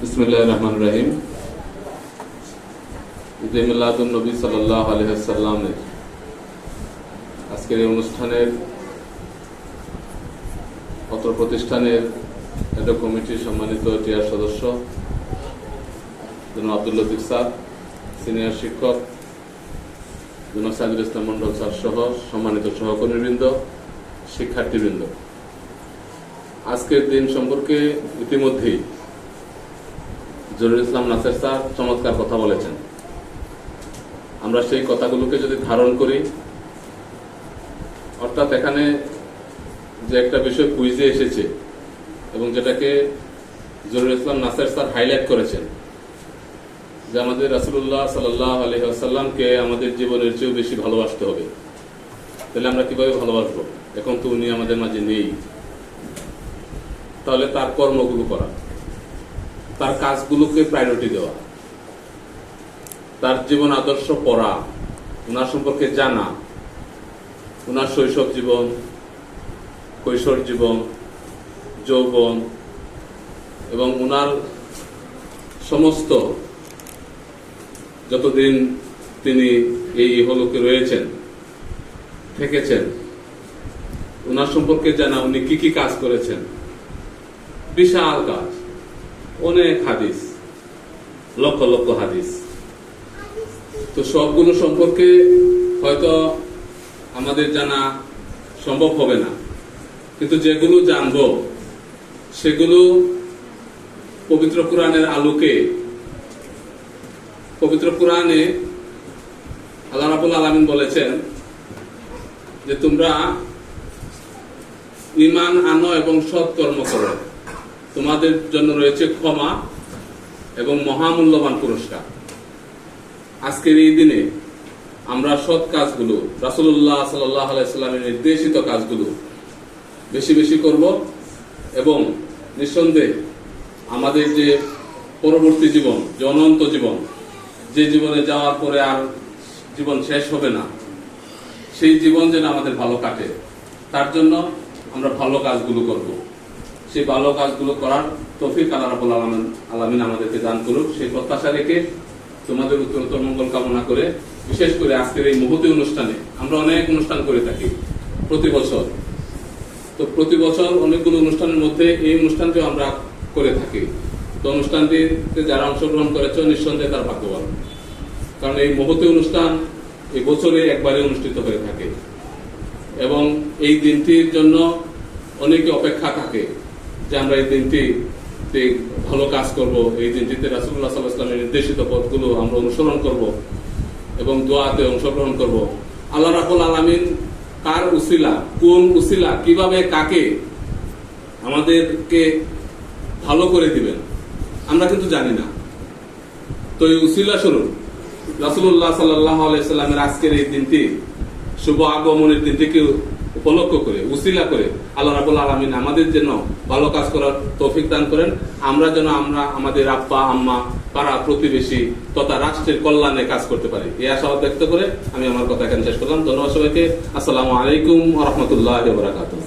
বিসমিল্লাহির রহমানির রহিম। ঈদে মিলাদুন নবী সাল্লাল্লাহু আলাইহি ওয়াসাল্লামের আজকের এই অনুষ্ঠানের অত্র প্রতিষ্ঠানের হেড কমিটির সম্মানিত টিআর সদস্য জনাব আব্দুল লতিফ স্যার, সিনিয়র শিক্ষক জনাব সাইদুল ইসলাম মন্ডল স্যার সহ সম্মানিত সহকর্মীবৃন্দ, শিক্ষার্থীবৃন্দ, আজকের দিন সম্পর্কে ইতিমধ্যেই জহিরুল ইসলাম নাসের স্যার চমৎকার কথা বলেছেন। আমরা সেই কথাগুলোকে যদি ধারণ করি, অর্থাৎ এখানে যে একটা বিষয় কুইজে এসেছে এবং যেটাকে জহিরুল ইসলাম নাসের স্যার হাইলাইট করেছেন যে আমাদের রাসূলুল্লাহ সাল্লাল্লাহু আলাইহি ওয়াসাল্লামকে আমাদের জীবনের চেয়েও বেশি ভালোবাসতে হবে। তাহলে আমরা কিভাবে ভালোবাসবো? এখন তো উনি আমাদের মাঝে নেই। তাহলে তার কর্মগুলো করা, তার কাজগুলোকে প্রায়োরিটি দেওয়া, তার জীবন আদর্শ পড়া, ওনার সম্পর্কে জানা, ওনার শৈশব জীবন, কৈশোর জীবন, যৌবন এবং ওনার সমস্ত যতদিন তিনি এই ইহলোকে রয়েছেন, থেকেছেন, ওনার সম্পর্কে জানা, উনি কি কি কাজ করেছেন, বিশাল কাজ, অনেক হাদিস, লক্ষ লক্ষ হাদিস। তো সবগুলো সম্পর্কে হয়তো আমাদের জানা সম্ভব হবে না, কিন্তু যেগুলো জানবো সেগুলো পবিত্র কোরআনের আলোকে, পবিত্র কোরআনে আল্লাহ রাব্বুল আলামিন বলেছেন যে তোমরা ঈমান আনো এবং সৎকর্ম করো, তোমাদের জন্য রয়েছে ক্ষমা এবং মহামূল্যবান পুরস্কার। আজকের এই দিনে আমরা সৎ কাজগুলো, রাসূলুল্লাহ সাল্লাল্লাহু আলাইহি ওয়াসাল্লামের নির্দেশিত কাজগুলো বেশি বেশি করব এবং নিঃসন্দেহে আমাদের যে পরবর্তী জীবন, যে অনন্ত জীবন, যে জীবনে যাওয়ার পরে আর জীবন শেষ হবে না, সেই জীবন যেন আমাদের ভালো কাটে, তার জন্য আমরা ভালো কাজগুলো করব। সেই ভালো কাজগুলো করার তৌফিক আল্লাহ রাব্বুল আলামিন আমাদেরকে দান করুক, সেই প্রত্যাশা রেখে তোমাদের উত্তরোত্তর মঙ্গল কামনা করে, বিশেষ করে আজকের এই মহতী অনুষ্ঠানে, আমরা অনেক অনুষ্ঠান করে থাকি প্রতি বছর, তো প্রতি বছর অনেকগুলো অনুষ্ঠানের মধ্যে এই অনুষ্ঠানটিও আমরা করে থাকি। তো অনুষ্ঠানটিতে যারা অংশগ্রহণ করেছে নিঃসন্দেহে তার ভাগ্যবান, কারণ এই মহতী অনুষ্ঠান এই বছরে একবারে অনুষ্ঠিত হয়ে থাকে এবং এই দিনটির জন্য অনেকে অপেক্ষা থাকে যে আমরা এই দিনটিতে ভালো কাজ করব, এই দিনটিতে রাসূলুল্লাহ সাল্লাল্লাহু আলাইহি ওয়াসাল্লামের নির্দেশিত পথগুলো আমরা অনুসরণ করব এবং দোয়াতে অংশগ্রহণ করব। আল্লাহ রাব্বুল আলামিন কার উসিলা, কোন উসিলা, কিভাবে কাকে আমাদেরকে ভালো করে দিবেন আমরা কিন্তু জানি না। তো এই উসিলা স্বরূপ রাসূলুল্লাহ সাল্লাল্লাহু আলাইহি ওয়াসাল্লামের আজকের এই দিনটি, শুভ আগমনের দিনটিকে উপলক্ষ করে, উসিলা করে আল্লাহ রাব্বুল আলামিন আমাদের জন্য ভালো কাজ করার তৌফিক দান করেন। আমরা যেন আমাদের আব্বা আম্মা, পাড়া প্রতিবেশী তথা রাষ্ট্রের কল্যাণে কাজ করতে পারি, এই আশাবাদ ব্যক্ত করে আমি আমার কথা এখানে শেষ করলাম। ধন্যবাদ সবাইকে। আসসালামু আলাইকুম ওয়া রাহমাতুল্লাহি ওয়া বারাকাতুহু।